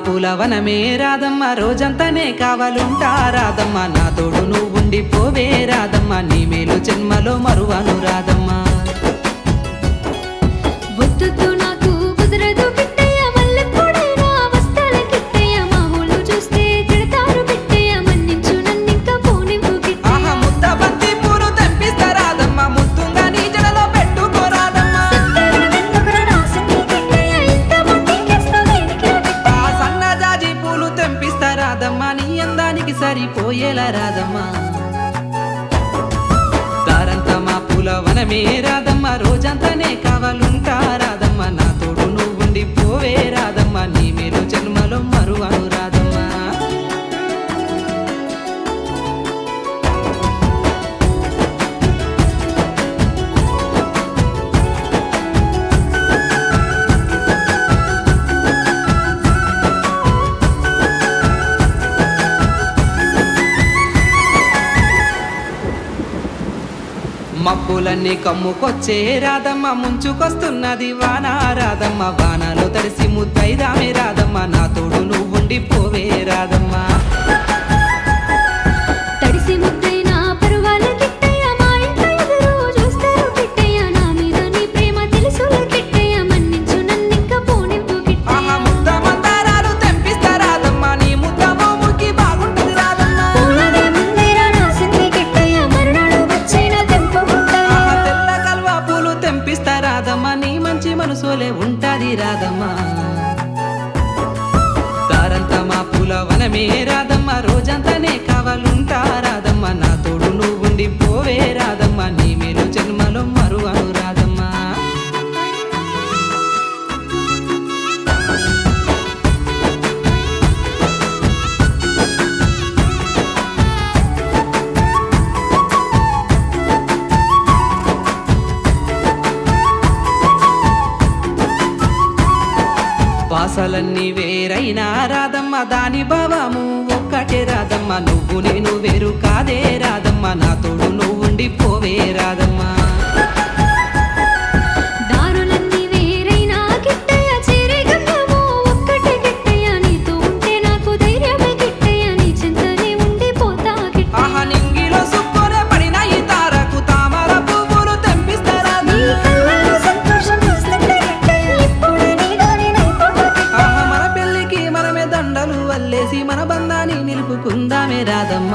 పూలవనమే రాధమ్మ రోజంతానే కావాలుంటా రాధమ్మ నా తోడు నువ్వు ఉండిపోవే రాధమ్మ నీ మేలు జన్మలో మరువను రాధమ్మ వద్దు నాకు కుదరదు కిట్టయ్య మల్లెపూడైనా వస్తాల కిట్టయ్య మా ఊళ్ళు చూస్తే తిడతారు కిట్టయ్య మన్నించు నన్నింకా పోనివ్వు కిట్టయ్య ఆహా ముద్ద బంతి పూలు తెంపిస్తా రాధమ్మ ముద్దుగా నీ జడలో పెట్టుకో రాధమ్మ ఆ సన్నజాజి పూలు తెంపిస్తా రాధమ్మ నీ అందానికి సరిపోయేలా రాధమ్మ దారంతా మా పూలవనమే రాధమ్మ రోజంతానే కావాలుంటా రాధమ్మ నా తోడు నువ్వు ఉండిపోవే రాధమ్మ నీ మేలు జన్మలో మరువను రాధమ్మ మబ్బులన్నీ కమ్ముకొచ్చే రాధమ్మ ముంచుకొస్తున్నది వాన రాధమ్మ వానలో తడిసి ముద్దైదామే రాధమ్మ నా తోడు నువ్వు ఉండిపోవే రాధమ్మ తడిసి ముద్దైనా పరువాల కిట్టయ్య మా ఇంట్లో ఎదురు చూస్తారు కిట్టయ్య నా మీద నీ ప్రేమ తెలుసులే కిట్టయ్య మన్నించు నన్నింకా పోనివ్వు ఆహా కిట్టయ్య ముద్ద మందారాలు తెంపిస్తా రాధమ్మ నీ ముద్ద మోముకి బాగుంటది రాధమ్మ పూలదే ముందేరా రాసింది కిట్టయ్య మరునాడు వచ్చైనా తెంపుకుంటా ఆహా తెల్ల కల్వా పూలు తెంపిస్తా రాధమ్మ నీ మంచి మనసులే ఉంటది రాధమ్మ దారంతా మా పూలవనమే రాధమ్మ రోజంతానే కావాలుంటా రాధమ్మ నా తోడు నువ్వు ఉండిపోవే రాధమ్మ నీ మేలు జన్మలో మరువను రాధమ్మ వాసలన్నీ వేరైనా రాధమ్మ దాని భావము ఒక్కటే రాధమ్మ నువ్వు నేను వేరు కాదే రాధమ్మ నా తోడు నువ్వు ఉండిపోవే రాధమ్మ దారులన్నీ వేరైనా కిట్టయ్య చేరే గమ్యము ఒక్కటే కిట్టయ్య నీతో ఉంటే నాకు ధైర్యమే కిట్టయ్య నీ చింతనే ఉండిపోతా కిట్టయ్య ఆహా నింగిలో సుక్కునే పడిన ఈ తారకు తామర పువ్వులు తెంపిస్తా నీ రాధమ్మ కళ్ళల్లో సంతోషం వస్తుంటే కిట్టయ్య ఇప్పుడే నీలోనే నైపోతా కిట్టయ్య ఆహా మన పెళ్ళికి మనమే దండలు వల్లేసి మన బంధాన్ని నిలుపుకుందామే రాధమ్మ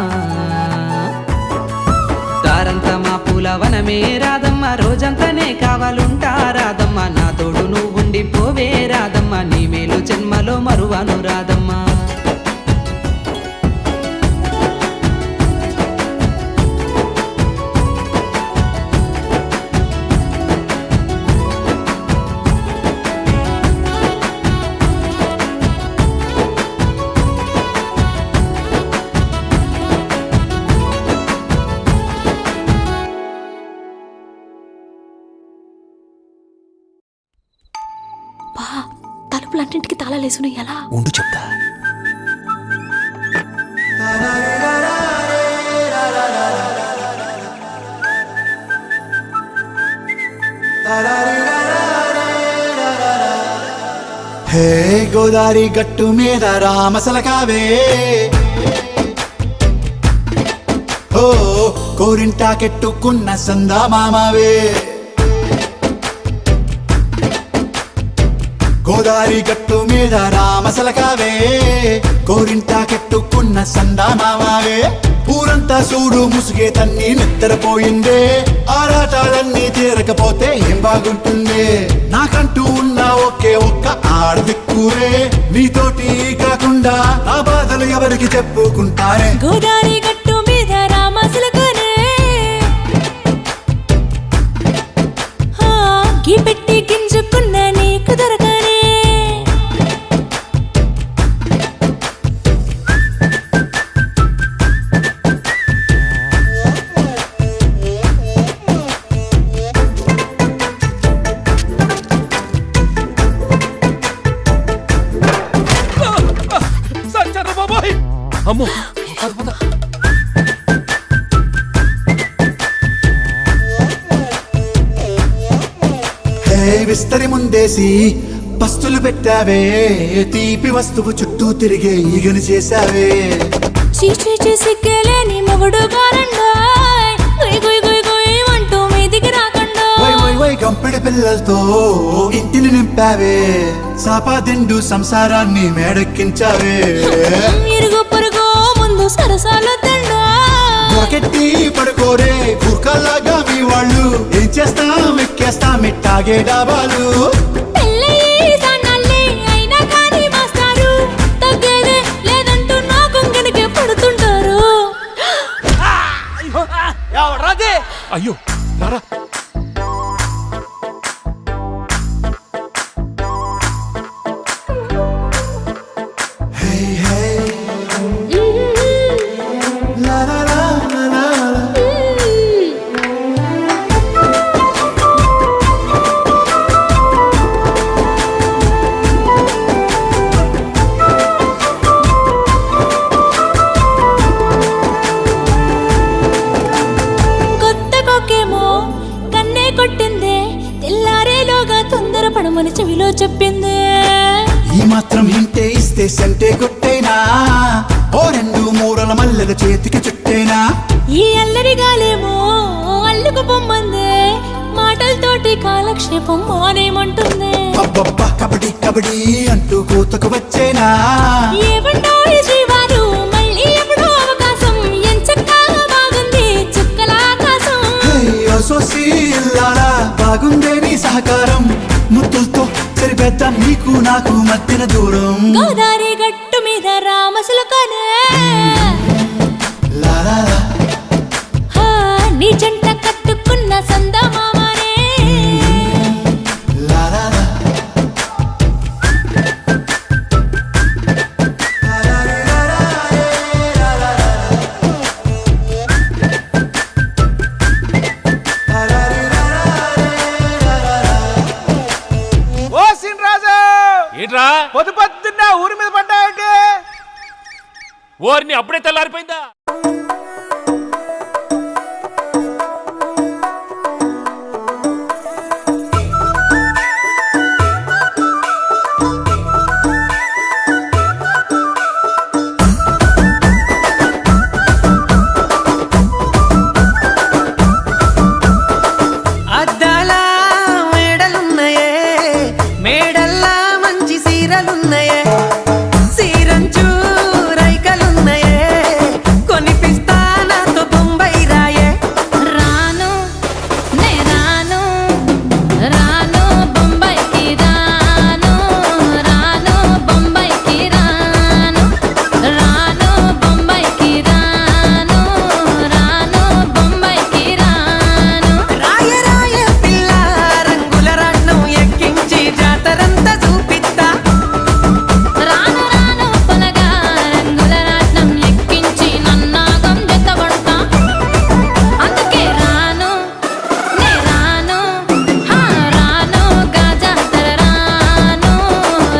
దారంతా మా పూలవనమే రాధమ్మ రోజంతానే కావాలుంటా రాధమ్మ నా తోడు నువ్వు ఉండిపోవే రాధమ్మ నీ మేలు జన్మలో మరువను రాధమ్మ బా తలుపులన్నింటికి తాళాలేసును ఎలా ఉండు చెప్తా హే గోదారి గట్టు మీద రామసలకావే ఓ కోరింటాకెట్టుకున్న సందా మామావే గోదారి గట్టు మీద రామసలకావే కోరింటాకెట్టుకున్న సందా మామావే ఊరంతా చూడు ముసుగే తన్ని నిద్రపోయిందే ఆరాటాలన్నీ తీరకపోతే ఏం బాగుంటుందే నాకంటూ ఉన్న ఒకే ఒక్క ఆడదిక్కురే నీతోటి కాకుండా నా బాధలు ఎవరికి చెప్పుకుంటారే గోదారి గట్టు మీద రామసలకనే గీ పెట్టి గింజుకున్న నీకు దొరకనే అమ్మో విస్తరి ముందేసి పస్తులు పెట్టావే తీపి వస్తువు చుట్టూ తిరిగే ఈగని చేశావే చీచీ సిగ్గలేని మొగుడు గారండాయ్ గుయ్ గుయ్ గుయ్ గుయ్ అంటూ మీదికి రాకండా వై వై వై గంపెడి పిల్లలతో ఇంటిని నింపావే సాపాదిండు సంసారాన్ని మేడెక్కించావే ఇరుగు పొరుగు ముందు సరసాలు తండా దొరకెట్టి పడుకోరే కుక్కలాగా మీ వాళ్ళు ఏం చేస్తాం ఎక్కేస్తాం ఇట్టాగే డాబాలు పెళ్ళయి సన్నాళ్ళే అయినా కానీ మాస్తారు తగ్గేదే లేదంటూ నా కొంగనికే పడుతుంటారు అయ్యో రారా హే హే లా లా లా లా లా లా. కొత్త కొక్కేమో కన్నే కొట్టిందే తెల్లారేలోగా తొందరపడమని చెవిలో చెప్పిందే ఈ మాత్రం హింటే ఇస్తే సంటే కొట్టేనా ఓ రెండు మూరల మల్లెల చేతికి చుట్టేనా ఈ అల్లరి గాలేమో అల్లుకు పొమ్మందే మాటలతోటి కాలక్షేపం మానేమంటుంది అబ్బబ్బా కబడ్డీ కబడ్డీ అంటూ కూతకు వచ్చేనా ఏమంటారు శ్రీవారు మళ్ళీ ఎప్పుడో అవకాశం ఎంచక్కా బాగుంది చుక్కల ఆకాశం హే సోసి ఇల్లారా బాగుందే నీ సహకారం ముద్దులతో సరిపెద్ద నీకు నాకు మధ్యన దూరం గోదారి గట్టు మీద రామసులకనే లా లా లా. నీ జంట కట్టుకున్న సందమామనే లా లా లా. ఓ సీనరాజు ఏంట్రా పొద్దున్న ఊరి మీద పడ్డాయంటే ఓరిని అప్పుడే తెల్లారిపోయిందా అద్దాల మేడలున్నాయే మేడల్లా మంచి సీరలున్నాయే సీరంచు రైకలున్నాయే కొనిపిస్తా నాతో బొంబాయి రాయే రాను నే రాను రాను బొంబాయికి రాను రాను బొంబాయికి రాను రాను బొంబాయికి రాను రాను బొంబాయికి రాను రాయ రాయ పిల్ల రంగుల రాట్నం ఎక్కించి జాతరంతా చూపిస్తా రాను రాను పొలగా రంగుల రాట్నం ఎక్కించి నన్నాగం జతబడతా అందుకే రాను నే రాను రాను గాజాతర రాను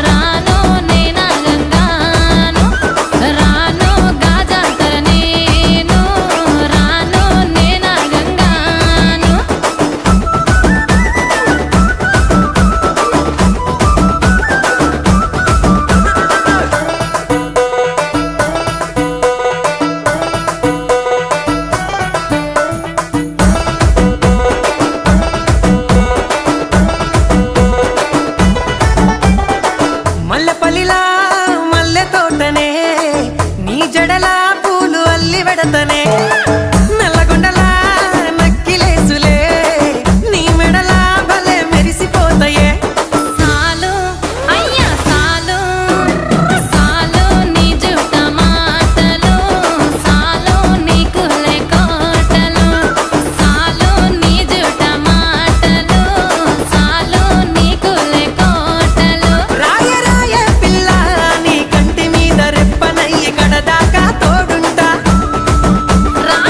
రాను నే నాగంగాను రాను గాజాతర నేను రాను నే నాగంగాను మల్లెపల్లిలా మల్లె తోటనే నీ జడలా పూలు అల్లి వెడతనే నల్లగొండలా నక్కిలేసులే నీ మెడలా భలే మెరిసిపోతాయే సాలు అయ్యా సాలు సాలు నీ జుట్ట మాటలు సాలు నీకు కోటలు సాలు నీ జుట్ట మాటలు సాలు నీకు కోటలు రాయ రాయ పిల్ల నీ కంటి మీద రెప్పనయ్యి కడదాకా తోడుంటా రాను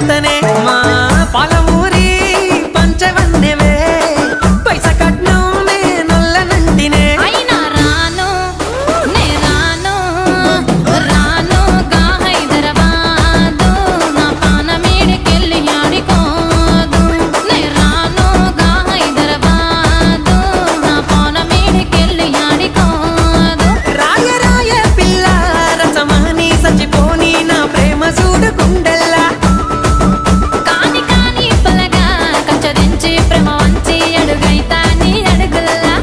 పెడతనే మా పాలమూరి పంచవన్నెవే పైస కట్నం నే నొల్లనంటినే అయినా రాను నే రాను రాను గా హైదరాబాదు నా పానమేడికెళ్ళి ఆడికోదు నే రాను గా హైదరాబాదు నా పానమేడికెళ్ళి ఆడికోదు రాయ రాయ పిల్ల రసమాని సచ్చిపోని నా ప్రేమ చూడుకుండల్లా కాని కాని పలగా కంచదించి ప్రేమ వంచి అడుగైతా నీ అడుగుల్లా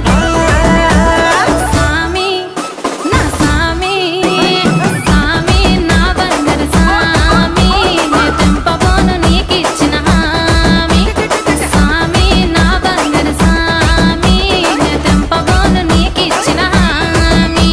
సామి నా సామి సామి నా బంగారు సామి నే తెంపబోను నీకిచ్చిన హామీ సామి నా బంగారు సామి నే తెంపబోను నీకిచ్చిన హామీ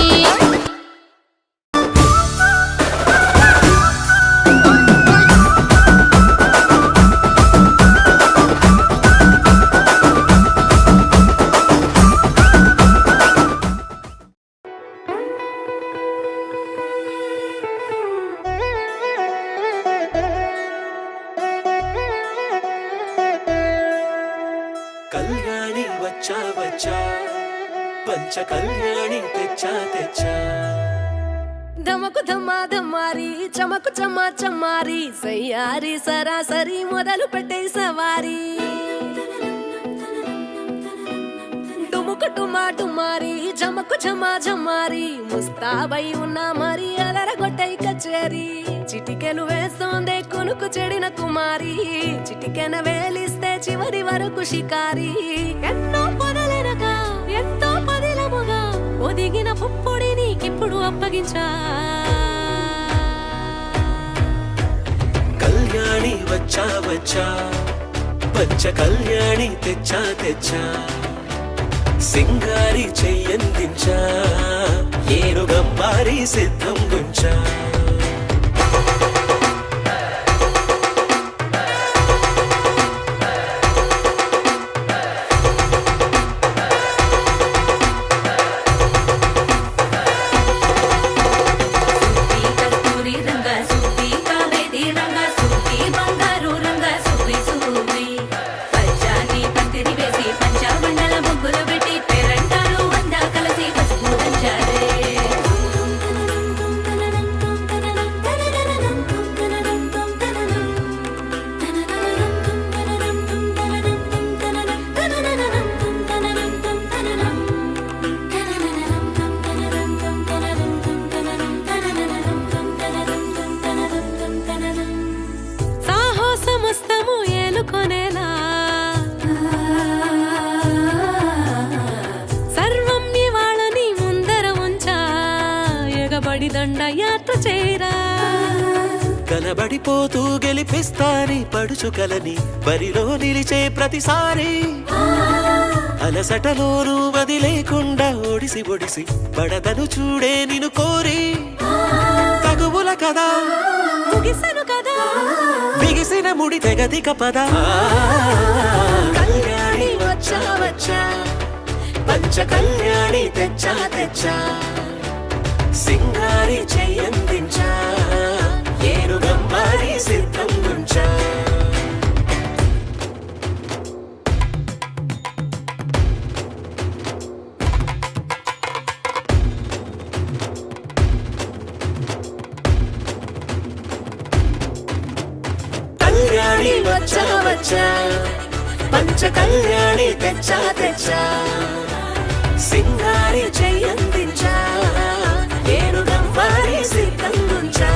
కళ్యాణి వచ్చా వచ్చా పంచ కళ్యాణి తెచ్చా తెచ్చా ధమకు ధమ్మా ధమ్మారి చమకు చమ్మా చమ్మారి సయ్యారి సరాసరి మొదలు పెట్టే సవారీ డుముకు టుమా టుమారి జమకు ఝమా ఝమారి ముస్తాబై ఉన్నా మరి అలరగొట్టై కచేరి చిటికెలు వేస్తోందే కొనుకు చెడిన కుమారి చిటికెన వేలిస్తే చివరి వరకు షికారి ఎన్నో పొదలెనగా ఎంతో పదిలముగా ఒదిగిన పుప్పొడి నీకిప్పుడు అప్పగించా కళ్యాణి వచ్చా వచ్చా పంచ కళ్యాణి తెచ్చా తెచ్చా సింగారి చెయ్యందించా ఏనుగంబారి సిద్ధం గుంచా కస్తూరి రంగ సుబ్బి కావేరి రంగ సుబ్బి బంగారు రంగ సుబ్బి సుబ్బి పచ్చాని పందిరి వేసి పంచామండల ముగ్గులు పెట్టి పేరంటారు అందా కలిసి పసుపు దంచారే సాహసమస్తము ఏలుకొనేలా సర్వం ఇవాళని ముందర ఉంచా ఎగబడి దండయాత్ర చేరా కనబడిపోతూ గెలిపిస్తాని పడుచుకలని బరిలో నిలిచే ప్రతిసారి అలసటలోనూ వదిలేకుండా ఒడిసి ఒడిసి పడతను చూడే నిన్ను కోరి తగువుల కదా ముగిసెను కదా బిగిసిన ముడి తెగదిక పద కళ్యాణి వచ్చా వచ్చా పంచ కళ్యాణి తెచ్చా తెచ్చా సింగారి చెయ్యందించా ఏనుగంబారి సిద్ధం గుంచా కళ్యాణి వచ్చా వచ్చా పంచ కళ్యాణి తెచ్చా తెచ్చా సింగారి చెయ్యందించా ఏనుగంబారి సిద్ధం గుంచా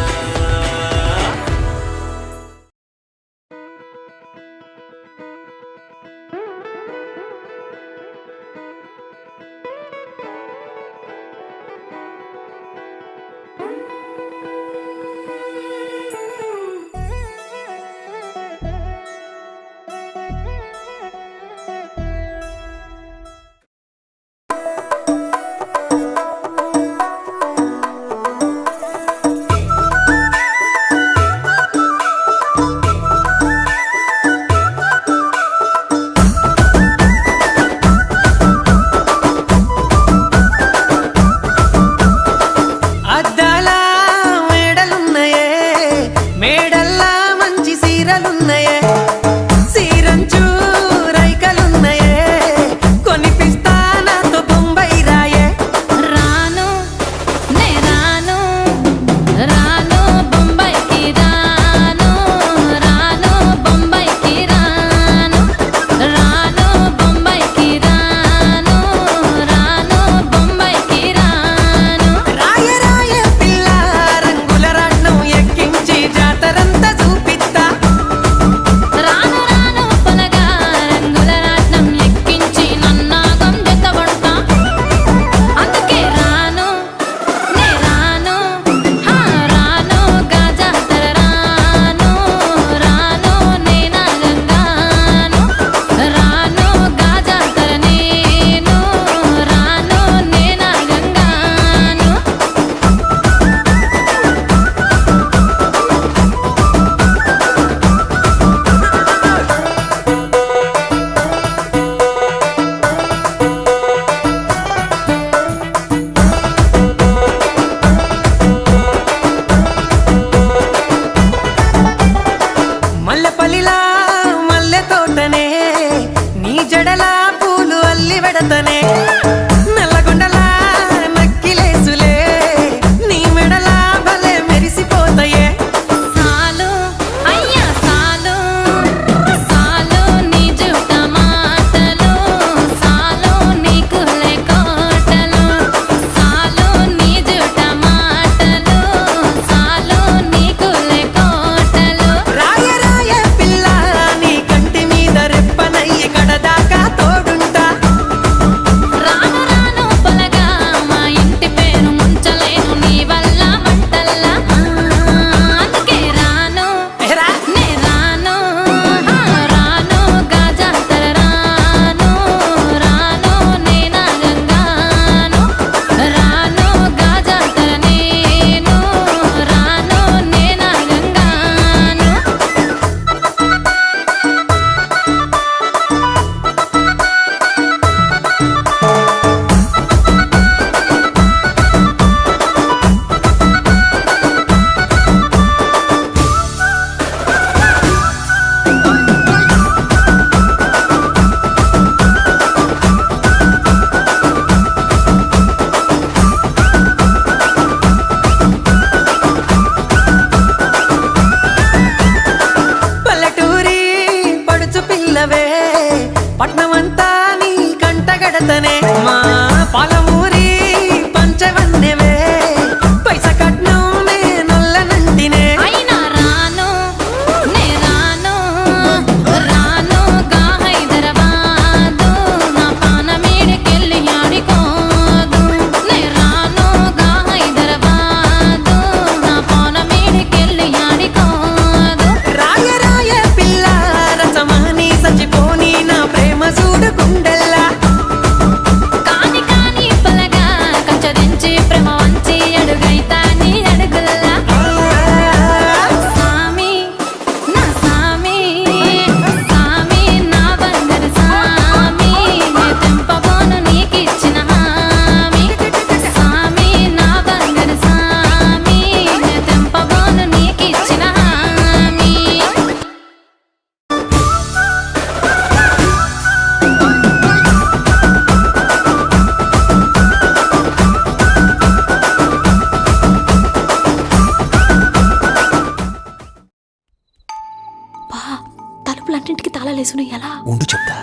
షాపులన్నింటికి తాళాలేసును ఎలా? ఉండు చెప్తా.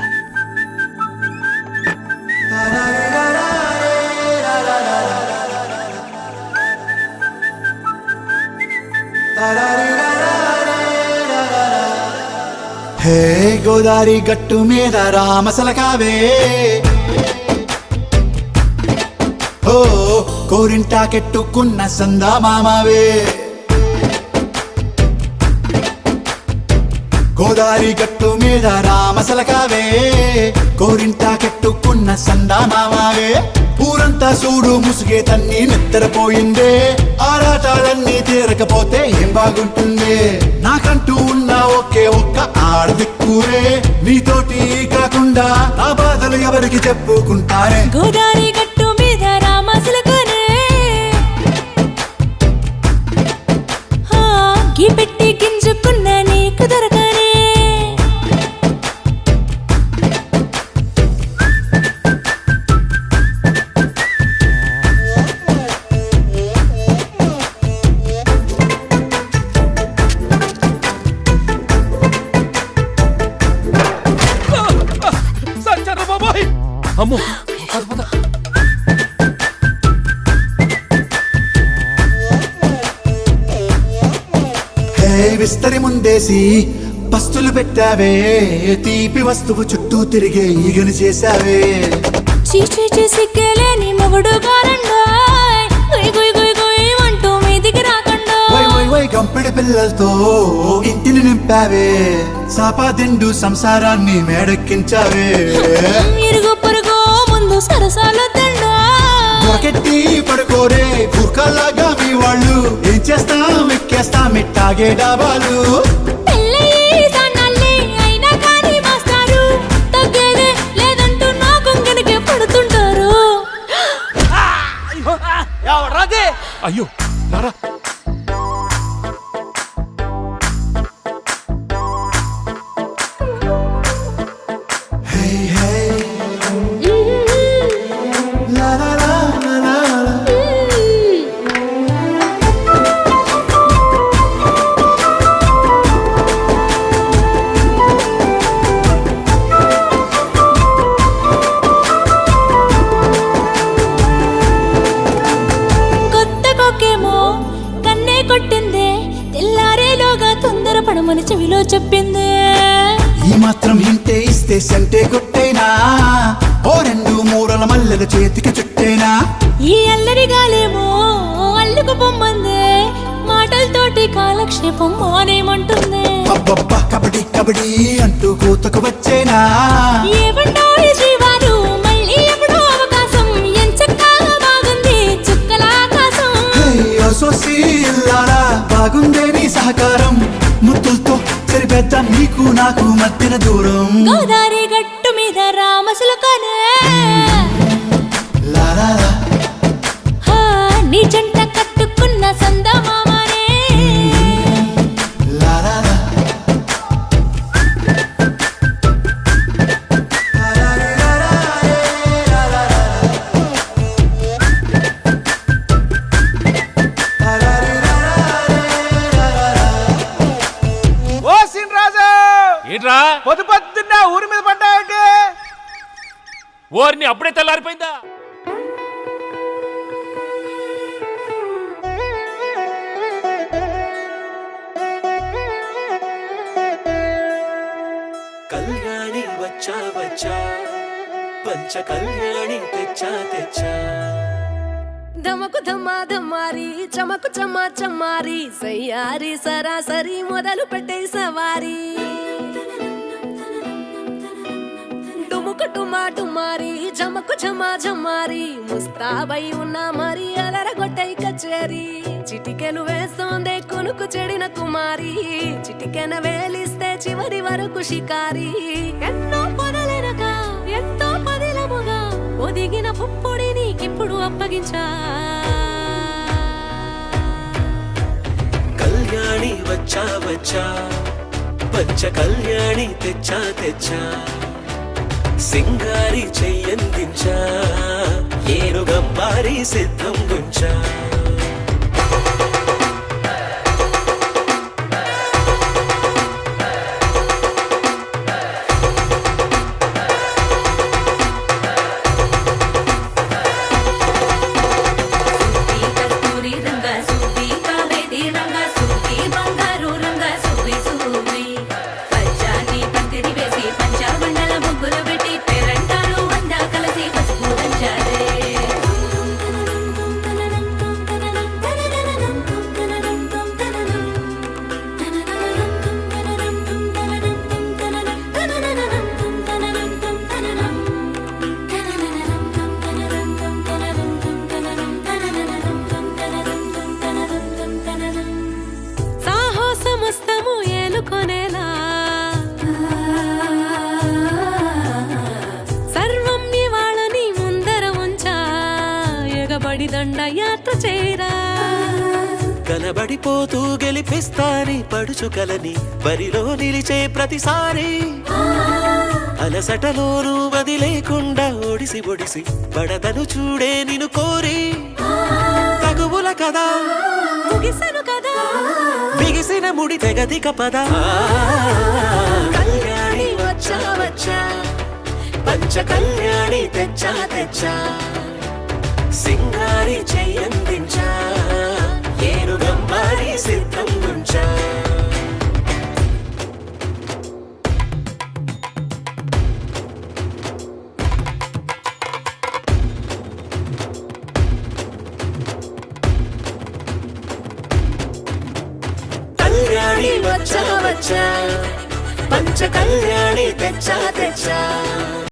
హే గోదారి గట్టు మీద రామసలకావే, ఓ కోరింటాకెట్టుకున్న సందా మామావే. గోదారి గట్టు మీద రామసలకావే, కోరింటాకెట్టుకున్న సందా మామావే. ఊరంతా చూడు ముసుగే తన్ని నిద్రపోయిందే, ఆరాటాలన్నీ తీరకపోతే ఏం బాగుంటుంది. నాకంటూ ఉన్న ఒకే ఒక్క ఆడదిక్కురే, నీతోటి కాకుండా నా బాధలు ఎవరికి చెప్పుకుంటారే. గోదారి గట్టు మీద రామసలకనే గీ పెట్టి గింజుకున్న నీకు దొరకనే. సచ్చారా బాబాయ్? అమ్మో పద పద. హే విస్తరి ముందేసి పస్తులు పెట్టావే, తీపి వస్తువు చుట్టూ తిరిగే ఈగను చేశావే. చీచీ చేసి కేలేని మొగుడు గారండాయ్, గుయ్ గుయ్ గుయ్ గుయ్ అంటూ మీదికి రాకండా. వై వై వై గంపెడి పిల్లలతో ఇంటిని నింపావే, సాపాదిండు సంసారాన్ని మేడెక్కించావే. ఇరుగు పొరుగు ముందు సరసాలు తండా, దొరకెట్టి పడుకోరే కుక్కలాగా మీ వాళ్ళు. ఏం చేస్తాం ఎక్కేస్తాం ఇట్టాగే డాబాలు. పెళ్ళయి సన్నాళ్ళే అయినా కానీ మాస్తారు, తగ్గేదే లేదంటూ నా కొంగనికే పడుతుంటారు. అయ్యో రారా. హే హే లా లా లా లా లా లా. కొత్త కొక్కేమో కన్నే కొట్టిందే, తెల్లారేలోగా తొందరపడమని చెవిలో చెప్పిందే. ఈ మాత్రం హింటే ఇస్తే సంటే కొట్టేనా, ఓ రెండు మూరల మల్లెల చేతికి చుట్టేనా. ఈ అల్లరి గాలేమో అల్లుకు పొమ్మందే, మాటలతోటి కాలక్షేపం మానేమంటుంది. అబ్బబ్బా కబడ్డీ కబడ్డీ అంటూ కూతకు వచ్చేనా. ఏమంటారు శ్రీవారు మళ్ళీ ఎప్పుడో అవకాశం, ఎంచక్కా బాగుంది చుక్కల ఆకాశం. హే ఓ సోసి ఇల్లారా బాగుందే నీ సహకారం, ముద్దులతో సరిపెద్ద నీకు నాకు మధ్యన దూరం. గోదారి గట్టు మీద రామసులకనే లా లా లా. నీ జంట కట్టుకున్న సందమామనే. లా లా లా. ఓ సీనరాజు, ఏంట్రా పొద్దు పొద్దున్న ఊరి మీద పడ్డాయంటే? ఓర్ని అప్పుడే తెల్లారిపోయిందా? కళ్యాణి వచ్చా వచ్చా, పంచ కళ్యాణి తెచ్చా తెచ్చా. ధమకు ధమ్మా ధమ్మారి చమకు చమ్మా చమ్మారి, సయ్యారి సరాసరి మొదలు పెట్టే సవారి. డుముకు టుమా టుమారి జమకు ఝమా ఝమారి, ముస్తాబై ఉన్నా మరి అలరగొట్టై కచేరి. చిటికెను వేస్తోందే కొనుకు చెడిన కుమారి, చిటికెన వేలిస్తే చివరి వరకు షికారి. ఎన్నో పొదలెనగా ఎంతో పదిలముగా ఒదిగిన పుప్పొడి నీకిప్పుడు అప్పగించా. కళ్యాణి వచ్చా వచ్చా, పంచ కళ్యాణి తెచ్చా తెచ్చా. సింగారి చెయ్యందించా, ఏనుగంబారి సిద్ధం గుంచా. కనబడిపోతూ గెలిపిస్తాని పడుచుకలని బరిలో నిలిచే ప్రతిసారి అలసటలోనూ వదిలేకుండా ఒడిసి ఒడిసి పడతను చూడే నిన్ను కోరి తగువుల కదా ముగిసెను కదా బిగిసిన ముడి తెగదిక పద కళ్యాణి వచ్చా వచ్చా పంచ కళ్యాణి తెచ్చా తెచ్చా సింగారి చెయ్యందించా ఏనుగమ్మారి సిద్ధం గుంచా కళ్యాణి వచ్చా వచ్చా పంచ కళ్యాణి తెచ్చా తెచ్చా